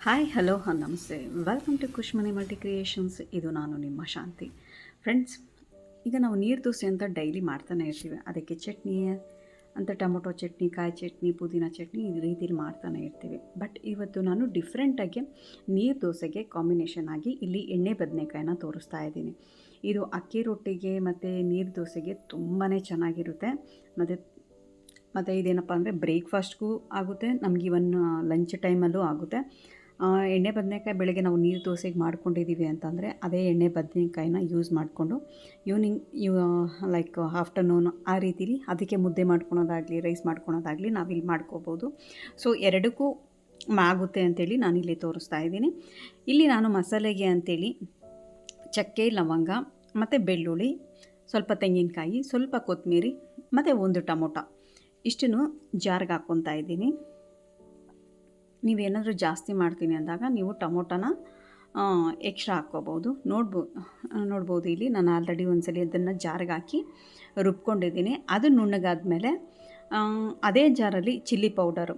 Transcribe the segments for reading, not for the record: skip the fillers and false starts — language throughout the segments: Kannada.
ಹಾಯ್ ಹಲೋ ನಮಸ್ತೆ welcome to Khushmani multi creations. ಇದು ನಾನು ನಿಮ್ಮ ಶಾಂತಿ. ಫ್ರೆಂಡ್ಸ್, ಈಗ ನಾವು ನೀರು ದೋಸೆ ಅಂತ ಡೈಲಿ ಮಾಡ್ತಾನೆ ಇರ್ತೀವಿ. ಅದಕ್ಕೆ ಚಟ್ನಿ ಅಂತ ಟೊಮೊಟೊ ಚಟ್ನಿ, ಕಾಯಿ ಚಟ್ನಿ, ಪುದೀನ ಚಟ್ನಿ ಈ ರೀತಿಲಿ ಮಾಡ್ತಾನೆ ಇರ್ತೀವಿ. ಬಟ್ ಇವತ್ತು ನಾನು ಡಿಫ್ರೆಂಟಾಗಿ ನೀರು ದೋಸೆಗೆ ಕಾಂಬಿನೇಷನ್ ಆಗಿ ಇಲ್ಲಿ ಎಣ್ಣೆ ಬದನೆಕಾಯಿನ ತೋರಿಸ್ತಾ ಇದ್ದೀನಿ. ಇದು ಅಕ್ಕಿ ರೊಟ್ಟಿಗೆ ಮತ್ತು ನೀರು ದೋಸೆಗೆ ತುಂಬಾ ಚೆನ್ನಾಗಿರುತ್ತೆ. ಮತ್ತು ಇದೇನಪ್ಪ ಅಂದರೆ ಬ್ರೇಕ್ಫಾಸ್ಟ್ಗೂ ಆಗುತ್ತೆ, ನಮ್ಗೆ ಇವನ್ ಲಂಚ್ ಟೈಮಲ್ಲೂ ಆಗುತ್ತೆ. ಎಣ್ಣೆ ಬದನೆಕಾಯಿ ಬೆಳಗ್ಗೆ ನಾವು ನೀರು ದೋಸೆಗೆ ಮಾಡ್ಕೊಂಡಿದ್ದೀವಿ ಅಂತಂದರೆ ಅದೇ ಎಣ್ಣೆ ಬದನೆಕಾಯಿನ ಯೂಸ್ ಮಾಡಿಕೊಂಡು ಈವ್ನಿಂಗ್ ಲೈಕ್ ಆಫ್ಟರ್ನೂನ್ ಆ ರೀತಿಲಿ ಅದಕ್ಕೆ ಮುದ್ದೆ ಮಾಡ್ಕೊಳೋದಾಗಲಿ, ರೈಸ್ ಮಾಡ್ಕೊಳೋದಾಗಲಿ ನಾವಿಲ್ಲಿ ಮಾಡ್ಕೋಬೋದು. ಸೊ ಎರಡಕ್ಕೂ ಆಗುತ್ತೆ ಅಂತೇಳಿ ನಾನಿಲ್ಲಿ ತೋರಿಸ್ತಾ ಇದ್ದೀನಿ. ಇಲ್ಲಿ ನಾನು ಮಸಾಲೆಗೆ ಅಂತೇಳಿ ಚಕ್ಕೆ, ಲವಂಗ ಮತ್ತು ಬೆಳ್ಳುಳ್ಳಿ, ಸ್ವಲ್ಪ ತೆಂಗಿನಕಾಯಿ, ಸ್ವಲ್ಪ ಕೊತ್ತಂಬರಿ ಮತ್ತು ಒಂದು ಟೊಮೊಟೊ ಇಷ್ಟನ್ನು ಜಾರ್ಗೆ ಹಾಕ್ಕೊತಾ ಇದ್ದೀನಿ. ನೀವೇನಾದರೂ ಜಾಸ್ತಿ ಮಾಡ್ತೀನಿ ಅಂದಾಗ ನೀವು ಟೊಮೊಟೊನ ಎಕ್ಸ್ಟ್ರಾ ಹಾಕ್ಕೋಬೋದು. ನೋಡ್ಬೋದು ಇಲ್ಲಿ ನಾನು ಆಲ್ರೆಡಿ ಒಂದ್ಸಲಿ ಅದನ್ನು ಜಾರ್ಗೆ ಹಾಕಿ ರುಬ್ಕೊಂಡಿದ್ದೀನಿ. ಅದು ನುಣ್ಣಗಾದ್ಮೇಲೆ ಅದೇ ಜಾರಲ್ಲಿ ಚಿಲ್ಲಿ ಪೌಡರು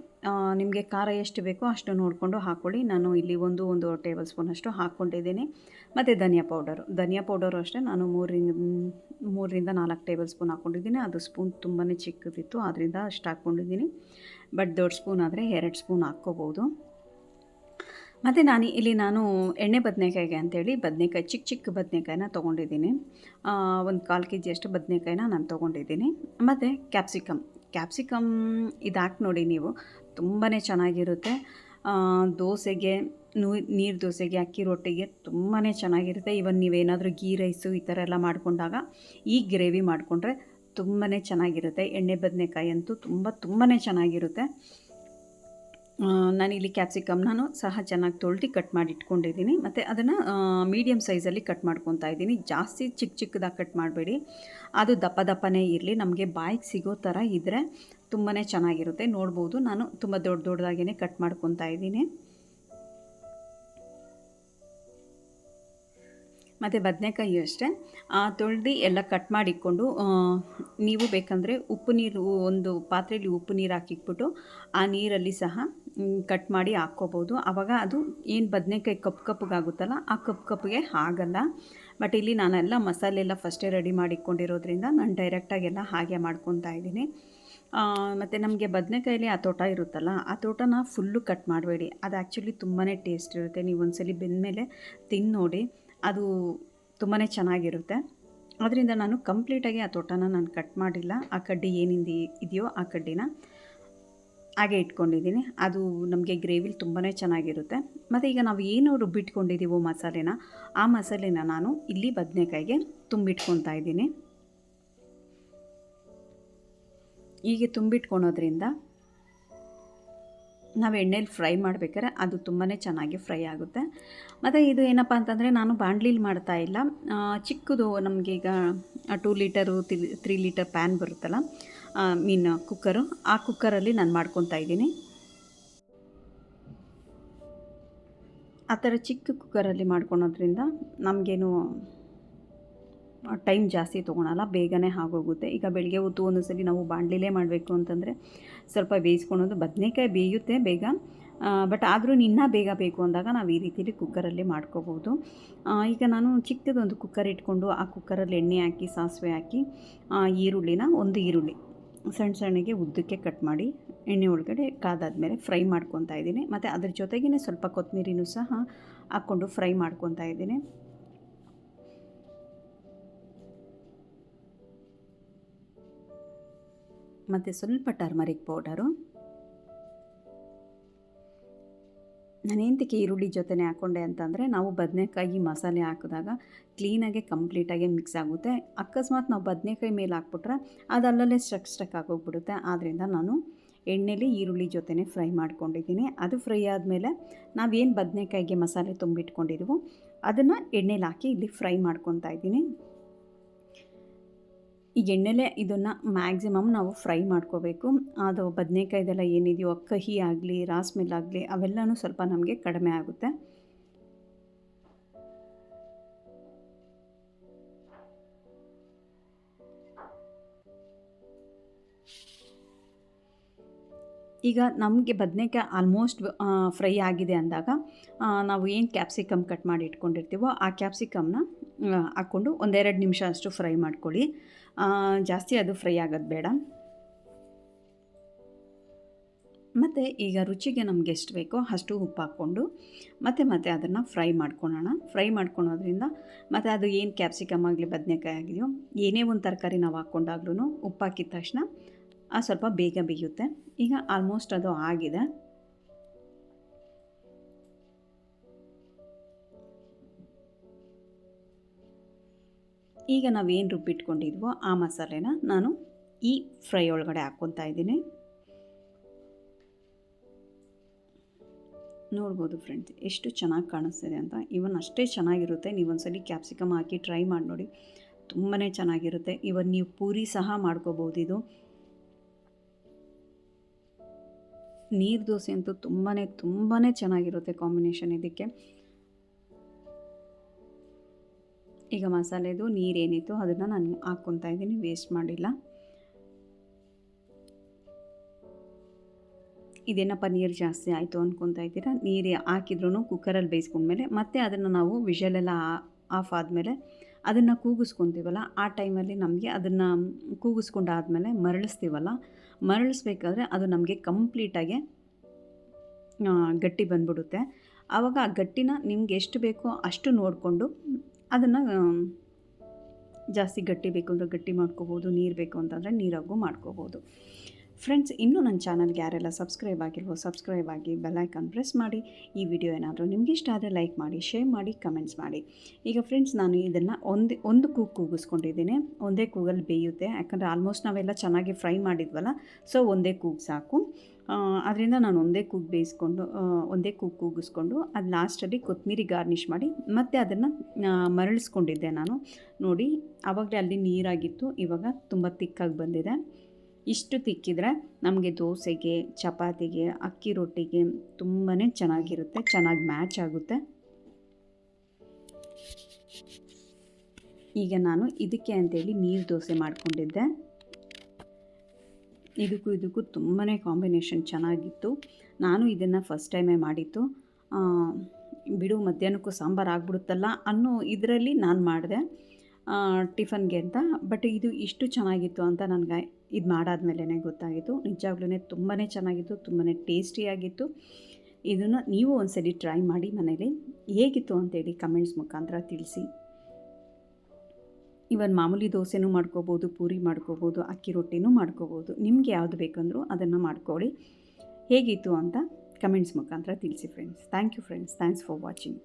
ನಿಮಗೆ ಖಾರ ಎಷ್ಟು ಬೇಕೋ ಅಷ್ಟು ನೋಡಿಕೊಂಡು ಹಾಕ್ಕೊಳ್ಳಿ. ನಾನು ಇಲ್ಲಿ ಒಂದು ಟೇಬಲ್ ಸ್ಪೂನಷ್ಟು ಹಾಕ್ಕೊಂಡಿದ್ದೀನಿ. ಮತ್ತು ಧನಿಯಾ ಪೌಡರು ಅಷ್ಟೇ ನಾನು 3ರಿಂದ 4 ಟೇಬಲ್ ಸ್ಪೂನ್ ಹಾಕ್ಕೊಂಡಿದ್ದೀನಿ. ಅದು ಸ್ಪೂನ್ ತುಂಬಾ ಚಿಕ್ಕದಿತ್ತು, ಆದ್ದರಿಂದ ಅಷ್ಟು ಹಾಕ್ಕೊಂಡಿದ್ದೀನಿ. ಬಟ್ ದೊಡ್ಡ ಸ್ಪೂನ್ ಆದರೆ 2 ಸ್ಪೂನ್ ಹಾಕ್ಕೋಬೋದು. ಮತ್ತು ನಾನು ಎಣ್ಣೆ ಬದನೆಕಾಯಿಗೆ ಅಂತೇಳಿ ಚಿಕ್ಕ ಬದನೆಕಾಯಿನ ತೊಗೊಂಡಿದ್ದೀನಿ. ಒಂದು 1/4 kg ಅಷ್ಟು ಬದನೆಕಾಯಿನ ನಾನು ತೊಗೊಂಡಿದ್ದೀನಿ. ಮತ್ತು ಕ್ಯಾಪ್ಸಿಕಮ್ ಇದು ಹಾಕಿ ನೋಡಿ ನೀವು, ತುಂಬಾ ಚೆನ್ನಾಗಿರುತ್ತೆ. ದೋಸೆಗೆ, ನೀರು ದೋಸೆಗೆ, ಅಕ್ಕಿ ರೊಟ್ಟಿಗೆ ತುಂಬಾ ಚೆನ್ನಾಗಿರುತ್ತೆ. ಇವನ್ ನೀವೇನಾದರೂ ಗೀ ರೈಸು ಈ ಥರ ಎಲ್ಲ ಮಾಡಿಕೊಂಡಾಗ ಈ ಗ್ರೇವಿ ಮಾಡಿಕೊಂಡ್ರೆ ತುಂಬಾ ಚೆನ್ನಾಗಿರುತ್ತೆ. ಎಣ್ಣೆ ಬದನೆಕಾಯಿ ಅಂತೂ ತುಂಬಾ ಚೆನ್ನಾಗಿರುತ್ತೆ. ನಾನಿಲ್ಲಿ ಕ್ಯಾಪ್ಸಿಕಮ್ನೂ ಸಹ ಚೆನ್ನಾಗಿ ತೊಳೆದು ಕಟ್ ಮಾಡಿ ಇಟ್ಕೊಂಡಿದ್ದೀನಿ. ಮತ್ತು ಅದನ್ನು ಮೀಡಿಯಮ್ ಸೈಜಲ್ಲಿ ಕಟ್ ಮಾಡ್ಕೊತಾ ಇದ್ದೀನಿ. ಜಾಸ್ತಿ ಚಿಕ್ಕದಾಗಿ ಕಟ್ ಮಾಡಬೇಡಿ, ಅದು ದಪ್ಪನೇ ಇರಲಿ. ನಮಗೆ ಬಾಯಿಗೆ ಸಿಗೋ ಥರ ಇದ್ದರೆ ತುಂಬಾ ಚೆನ್ನಾಗಿರುತ್ತೆ. ನೋಡ್ಬೋದು, ನಾನು ತುಂಬ ದೊಡ್ಡದಾಗೇ ಕಟ್ ಮಾಡ್ಕೊತಾ ಇದ್ದೀನಿ. ಮತ್ತು ಬದನೆಕಾಯಿ ಅಷ್ಟೇ ತೊಳೆದು ಎಲ್ಲ ಕಟ್ ಮಾಡಿಕೊಂಡು, ನೀವು ಬೇಕಂದರೆ ಒಂದು ಪಾತ್ರೆಯಲ್ಲಿ ಉಪ್ಪು ನೀರು ಹಾಕಿಟ್ಬಿಟ್ಟು ಆ ನೀರಲ್ಲಿ ಸಹ ಕಟ್ ಮಾಡಿ ಹಾಕ್ಕೋಬೋದು. ಆವಾಗ ಅದು ಏನು ಬದನೆಕಾಯಿ ಕಪ್ಪಗಾಗುತ್ತಲ್ಲ, ಆ ಕಪ್ಪಿಗೆ ಆಗಲ್ಲ. ಬಟ್ ಇಲ್ಲಿ ನಾನೆಲ್ಲ ಮಸಾಲೆ ಎಲ್ಲ ಫಸ್ಟೇ ರೆಡಿ ಮಾಡಿಕೊಂಡಿರೋದ್ರಿಂದ ನಾನು ಡೈರೆಕ್ಟಾಗೆಲ್ಲ ಹಾಗೆ ಮಾಡ್ಕೊತಾ ಇದ್ದೀನಿ. ಮತ್ತು ನಮಗೆ ಬದನೆಕಾಯಲ್ಲಿ ಆ ತೋಟ ಇರುತ್ತಲ್ಲ, ಆ ತೋಟನ ಫುಲ್ಲು ಕಟ್ ಮಾಡಬೇಡಿ. ಅದು ಆ್ಯಕ್ಚುಲಿ ತುಂಬಾ ಟೇಸ್ಟ್ ಇರುತ್ತೆ. ನೀವು ಒಂದ್ಸಲಿ ಬೆಂದಮೇಲೆ ತಿಂದು ನೋಡಿ, ಅದು ತುಂಬಾ ಚೆನ್ನಾಗಿರುತ್ತೆ. ಅದರಿಂದ ನಾನು ಕಂಪ್ಲೀಟಾಗಿ ಆ ತೋಟನ ನಾನು ಕಟ್ ಮಾಡಿಲ್ಲ. ಆ ಕಡ್ಡಿ ಇದೆಯೋ ಆ ಕಡ್ಡಿನ ಹಾಗೆ ಇಟ್ಕೊಂಡಿದ್ದೀನಿ. ಅದು ನಮಗೆ ಗ್ರೇವಿಲಿ ತುಂಬಾ ಚೆನ್ನಾಗಿರುತ್ತೆ. ಮತ್ತು ಈಗ ನಾವು ಏನು ರುಬ್ಬಿಟ್ಕೊಂಡಿದ್ದೀವೋ ಮಸಾಲೆನ, ಆ ಮಸಾಲೆನ ನಾನು ಇಲ್ಲಿ ಬದನೆಕಾಯಿಗೆ ತುಂಬಿಟ್ಕೊತಾ ಇದ್ದೀನಿ. ಹೀಗೆ ತುಂಬಿಟ್ಕೊಳೋದ್ರಿಂದ ನಾವು ಎಣ್ಣೆಲಿ ಫ್ರೈ ಮಾಡಬೇಕಾದ್ರೆ ಅದು ತುಂಬಾ ಚೆನ್ನಾಗಿ ಫ್ರೈ ಆಗುತ್ತೆ. ಮತ್ತು ಇದು ಏನಪ್ಪ ಅಂತಂದರೆ, ನಾನು ಬಾಣಲಿಲಿ ಮಾಡ್ತಾಯಿಲ್ಲ. ಚಿಕ್ಕದು ನಮಗೀಗ 2 ಲೀಟರು 3 ಲೀಟರ್ ಪ್ಯಾನ್ ಬರುತ್ತಲ್ಲ, ಕುಕ್ಕರು, ಆ ಕುಕ್ಕರಲ್ಲಿ ನಾನು ಮಾಡ್ಕೊತಾ ಇದ್ದೀನಿ. ಆ ಥರ ಚಿಕ್ಕ ಕುಕ್ಕರಲ್ಲಿ ಮಾಡ್ಕೊಳೋದ್ರಿಂದ ನಮಗೇನು ಟೈಮ್ ಜಾಸ್ತಿ ತೊಗೊಳಲ್ಲ, ಬೇಗನೆ ಆಗೋಗುತ್ತೆ. ಈಗ ಬೆಳಗ್ಗೆ ಹೊತ್ತು ಒಂದೊಂದ್ಸಲಿ ನಾವು ಬಾಣಲಿಲೇ ಮಾಡಬೇಕು ಅಂತಂದರೆ ಸ್ವಲ್ಪ ಬೇಯಿಸ್ಕೊಳೋದು, ಬದನೆಕಾಯಿ ಬೇಯುತ್ತೆ ಬೇಗ. ಬಟ್ ಆದರೂ ಇನ್ನೂ ಬೇಗ ಬೇಕು ಅಂದಾಗ ನಾವು ಈ ರೀತಿಲಿ ಕುಕ್ಕರಲ್ಲಿ ಮಾಡ್ಕೋಬೋದು. ಈಗ ನಾನು ಚಿಕ್ಕದೊಂದು ಕುಕ್ಕರ್ ಇಟ್ಕೊಂಡು ಆ ಕುಕ್ಕರಲ್ಲಿ ಎಣ್ಣೆ ಹಾಕಿ, ಸಾಸಿವೆ ಹಾಕಿ, ಒಂದು ಈರುಳ್ಳಿ ಸಣ್ಣಗೆ ಉದ್ದಕ್ಕೆ ಕಟ್ ಮಾಡಿ ಎಣ್ಣೆ ಒಳಗಡೆ ಕಾದಾದ್ಮೇಲೆ ಫ್ರೈ ಮಾಡ್ಕೊತಾ ಇದ್ದೀನಿ. ಮತ್ತು ಅದ್ರ ಜೊತೆಗೇ ಸ್ವಲ್ಪ ಕೊತ್ತಂಬರಿನೂ ಸಹ ಹಾಕ್ಕೊಂಡು ಫ್ರೈ ಮಾಡ್ಕೊತಾ ಇದ್ದೀನಿ. ಮತ್ತು ಸ್ವಲ್ಪ ಟರ್ಮರಿಕ್ ಪೌಡರು. ನಾನೇಂತಕ್ಕೆ ಈರುಳ್ಳಿ ಜೊತೆನೇ ಹಾಕ್ಕೊಂಡೆ ಅಂತಂದರೆ, ನಾವು ಬದನೆಕಾಯಿ ಮಸಾಲೆ ಹಾಕಿದಾಗ ಕ್ಲೀನಾಗೆ ಕಂಪ್ಲೀಟಾಗಿ ಮಿಕ್ಸ್ ಆಗುತ್ತೆ. ಅಕಸ್ಮಾತ್ ನಾವು ಬದನೆಕಾಯಿ ಮೇಲೆ ಹಾಕ್ಬಿಟ್ರೆ ಅದು ಅಲ್ಲಲ್ಲೇ ಸ್ಟಕ್ ಆಗೋಗ್ಬಿಡುತ್ತೆ. ಆದ್ದರಿಂದ ನಾನು ಎಣ್ಣೆಲಿ ಈರುಳ್ಳಿ ಜೊತೆನೇ ಫ್ರೈ ಮಾಡ್ಕೊಂಡಿದ್ದೀನಿ. ಅದು ಫ್ರೈ ಆದಮೇಲೆ ನಾವೇನು ಬದನೆಕಾಯಿಗೆ ಮಸಾಲೆ ತುಂಬಿಟ್ಕೊಂಡಿದ್ದೀವೋ ಅದನ್ನು ಎಣ್ಣೆಲಿ ಹಾಕಿ ಇಲ್ಲಿ ಫ್ರೈ ಮಾಡ್ಕೊತಾ ಇದ್ದೀನಿ. ಈ ಎಣ್ಣೆಲೇ ಇದನ್ನು ಮ್ಯಾಕ್ಸಿಮಮ್ ನಾವು ಫ್ರೈ ಮಾಡ್ಕೋಬೇಕು. ಅದು ಬದನೆಕಾಯ್ದೆಲ್ಲ ಏನಿದೆಯೋ ಕಹಿ ಆಗಲಿ, ಸ್ಮೆಲ್ ಆಗಲಿ, ಅವೆಲ್ಲವೂ ಸ್ವಲ್ಪ ನಮಗೆ ಕಡಿಮೆ ಆಗುತ್ತೆ. ಈಗ ನಮಗೆ ಬದನೇಕಾಯಿ ಆಲ್ಮೋಸ್ಟ್ ಫ್ರೈ ಆಗಿದೆ ಅಂದಾಗ ನಾವು ಏನು ಕ್ಯಾಪ್ಸಿಕಮ್ ಕಟ್ ಮಾಡಿ ಇಟ್ಕೊಂಡಿರ್ತೀವೋ ಆ ಕ್ಯಾಪ್ಸಿಕಮ್ನ ಹಾಕ್ಕೊಂಡು ಒಂದೆರಡು ನಿಮಿಷ ಅಷ್ಟು ಫ್ರೈ ಮಾಡ್ಕೊಳ್ಳಿ. ಜಾಸ್ತಿ ಅದು ಫ್ರೈ ಆಗೋದು ಬೇಡ. ಮತ್ತು ಈಗ ರುಚಿಗೆ ನಮ್ಗೆ ಎಷ್ಟು ಬೇಕೋ ಅಷ್ಟು ಉಪ್ಪು ಹಾಕ್ಕೊಂಡು ಮತ್ತೆ ಅದನ್ನು ಫ್ರೈ ಮಾಡ್ಕೊಳ್ಳೋಣ. ಫ್ರೈ ಮಾಡ್ಕೊಳೋದ್ರಿಂದ ಮತ್ತು ಅದು ಏನು ಕ್ಯಾಪ್ಸಿಕಮ್ ಆಗಲಿ ಬದನೇಕಾಯಿ ಆಗಿದೆಯೋ ಏನೇ ಒಂದು ತರಕಾರಿ ನಾವು ಹಾಕ್ಕೊಂಡಾಗ್ಲೂ ಉಪ್ಪು ಹಾಕಿದ ತಕ್ಷಣ ಸ್ವಲ್ಪ ಬೇಗ ಬೇಯುತ್ತೆ. ಈಗ ಆಲ್ಮೋಸ್ಟ್ ಅದು ಆಗಿದೆ. ಈಗ ನಾವೇನು ರುಬ್ಬಿಟ್ಕೊಂಡಿದ್ವೋ ಆ ಮಸಾಲೆನ ನಾನು ಈ ಫ್ರೈ ಒಳಗಡೆ ಹಾಕ್ಕೊತಾ ಇದ್ದೀನಿ. ನೋಡ್ಬೋದು ಫ್ರೆಂಡ್ಸ್ ಎಷ್ಟು ಚೆನ್ನಾಗಿ ಕಾಣಿಸ್ತಿದೆ ಅಂತ. ಇವನ್ ಅಷ್ಟೇ ಚೆನ್ನಾಗಿರುತ್ತೆ. ನೀವೊಂದ್ಸಲಿ ಕ್ಯಾಪ್ಸಿಕಮ್ ಹಾಕಿ ಟ್ರೈ ಮಾಡಿ ನೋಡಿ, ತುಂಬಾ ಚೆನ್ನಾಗಿರುತ್ತೆ. ಇವನ್ ನೀವು ಪೂರಿ ಸಹ ಮಾಡ್ಕೋಬೋದು. ಇದು ನೀರು ದೋಸೆ ಅಂತೂ ತುಂಬಾ ಚೆನ್ನಾಗಿರುತ್ತೆ ಕಾಂಬಿನೇಷನ್ ಇದಕ್ಕೆ. ಈಗ ಮಸಾಲೆದು ನೀರೇನಿತ್ತು ಅದನ್ನು ನಾನು ಹಾಕ್ಕೊತಾ ಇದ್ದೀನಿ, ವೇಸ್ಟ್ ಮಾಡಿಲ್ಲ. ಇದೇನಪ್ಪ ನೀರು ಜಾಸ್ತಿ ಆಯಿತು ಅಂದ್ಕೊತಾ ಇದ್ದೀರಾ, ನೀರು ಹಾಕಿದ್ರೂ ಕುಕ್ಕರಲ್ಲಿ ಬೇಯಿಸ್ಕೊಂಡ್ಮೇಲೆ ಮತ್ತೆ ಅದನ್ನು ನಾವು ವಿಷಲೆಲ್ಲ ಆಫ್ ಆದಮೇಲೆ ಅದನ್ನು ಕೂಗಿಸ್ಕೊತೀವಲ್ಲ, ಆ ಟೈಮಲ್ಲಿ ನಮಗೆ ಅದನ್ನು ಕೂಗಿಸ್ಕೊಂಡಾದಮೇಲೆ ಮರಳಿಸ್ಬೇಕಾದ್ರೆ ಅದು ನಮಗೆ ಕಂಪ್ಲೀಟಾಗಿ ಗಟ್ಟಿ ಬಂದ್ಬಿಡುತ್ತೆ. ಆವಾಗ ಆ ಗಟ್ಟಿನ ನಿಮ್ಗೆ ಎಷ್ಟು ಬೇಕೋ ಅಷ್ಟು ನೋಡಿಕೊಂಡು ಅದನ್ನು ಜಾಸ್ತಿ ಗಟ್ಟಿ ಬೇಕು ಅಂದರೆ ಗಟ್ಟಿ ಮಾಡ್ಕೋಬೋದು, ನೀರು ಬೇಕು ಅಂತಂದರೆ ನೀರಾಗೂ ಮಾಡ್ಕೋಬೋದು. ಫ್ರೆಂಡ್ಸ್, ಇನ್ನೂ ನನ್ನ ಚಾನಲ್ಗೆ ಯಾರೆಲ್ಲ ಸಬ್ಸ್ಕ್ರೈಬ್ ಆಗಿಲ್ವೋ ಸಬ್ಸ್ಕ್ರೈಬ್ ಆಗಿ ಬೆಲ್ಲೈಕನ್ ಪ್ರೆಸ್ ಮಾಡಿ. ಈ ವಿಡಿಯೋ ಏನಾದರೂ ನಿಮಗೆ ಇಷ್ಟ ಆದರೆ ಲೈಕ್ ಮಾಡಿ, ಶೇರ್ ಮಾಡಿ, ಕಮೆಂಟ್ಸ್ ಮಾಡಿ. ಈಗ ಫ್ರೆಂಡ್ಸ್, ನಾನು ಇದನ್ನು ಒಂದು ಕೂಗಿಸ್ಕೊಂಡಿದ್ದೀನಿ. ಒಂದೇ ಕೂಗಲ್ಲಿ ಬೇಯುತ್ತೆ, ಯಾಕಂದರೆ ಆಲ್ಮೋಸ್ಟ್ ನಾವೆಲ್ಲ ಚೆನ್ನಾಗಿ ಫ್ರೈ ಮಾಡಿದ್ವಲ್ಲ, ಸೊ ಒಂದೇ ಕೂಗು ಸಾಕು. ಅದರಿಂದ ನಾನು ಒಂದೇ ಕೂಗಿಸ್ಕೊಂಡು ಅದು ಲಾಸ್ಟಲ್ಲಿ ಕೊತ್ತಂಬರಿ ಗಾರ್ನಿಷ್ ಮಾಡಿ ಮತ್ತೆ ಅದನ್ನು ಮರಳಿಸ್ಕೊಂಡಿದ್ದೆ ನಾನು. ನೋಡಿ, ಆವಾಗಲೇ ಅಲ್ಲಿ ನೀರಾಗಿತ್ತು, ಇವಾಗ ತುಂಬ ತಿಕ್ಕಾಗಿ ಬಂದಿದೆ. ಇಷ್ಟು ತಿಕ್ಕಿದರೆ ನಮಗೆ ದೋಸೆಗೆ, ಚಪಾತಿಗೆ, ಅಕ್ಕಿ ರೊಟ್ಟಿಗೆ ತುಂಬಾ ಚೆನ್ನಾಗಿರುತ್ತೆ, ಚೆನ್ನಾಗಿ ಮ್ಯಾಚ್ ಆಗುತ್ತೆ. ಈಗ ನಾನು ಇದಕ್ಕೆ ಅಂತೇಳಿ ನೀರು ದೋಸೆ ಮಾಡಿಕೊಂಡಿದ್ದೆ. ಇದಕ್ಕೂ ತುಂಬಾ ಕಾಂಬಿನೇಷನ್ ಚೆನ್ನಾಗಿತ್ತು. ನಾನು ಇದನ್ನು ಫಸ್ಟ್ ಟೈಮೇ ಮಾಡಿದ್ದು. ಬಿಡು ಮಧ್ಯಾಹ್ನಕ್ಕೂ ಸಾಂಬಾರು ಆಗ್ಬಿಡುತ್ತಲ್ಲ ಅನ್ನೋ ಇದರಲ್ಲಿ ನಾನು ಮಾಡಿದೆ ಟಿಫನ್ಗೆ ಅಂತ. ಬಟ್ ಇದು ಇಷ್ಟು ಚೆನ್ನಾಗಿತ್ತು ಅಂತ ನನಗೆ ಇದು ಮಾಡಾದ್ಮೇಲೆ ಗೊತ್ತಾಗಿತ್ತು. ನಿಜವಾಗ್ಲೂ ತುಂಬಾ ಚೆನ್ನಾಗಿತ್ತು, ತುಂಬಾ ಟೇಸ್ಟಿಯಾಗಿತ್ತು. ಇದನ್ನು ನೀವು ಒಂದ್ಸಲಿ ಟ್ರೈ ಮಾಡಿ ಮನೇಲಿ. ಹೇಗಿತ್ತು ಅಂತೇಳಿ ಕಮೆಂಟ್ಸ್ ಮುಖಾಂತರ ತಿಳಿಸಿ. ಇವನ್ ಮಾಮೂಲಿ ದೋಸೆನೂ ಮಾಡ್ಕೋಬೋದು, ಪೂರಿ ಮಾಡ್ಕೋಬೋದು, ಅಕ್ಕಿ ರೊಟ್ಟಿನೂ ಮಾಡ್ಕೋಬೋದು. ನಿಮಗೆ ಯಾವುದು ಬೇಕಂದ್ರೂ ಅದನ್ನು ಮಾಡ್ಕೊಳ್ಳಿ. ಹೇಗಿತ್ತು ಅಂತ ಕಮೆಂಟ್ಸ್ ಮುಖಾಂತರ ತಿಳಿಸಿ friends. Thank you friends, thanks for watching.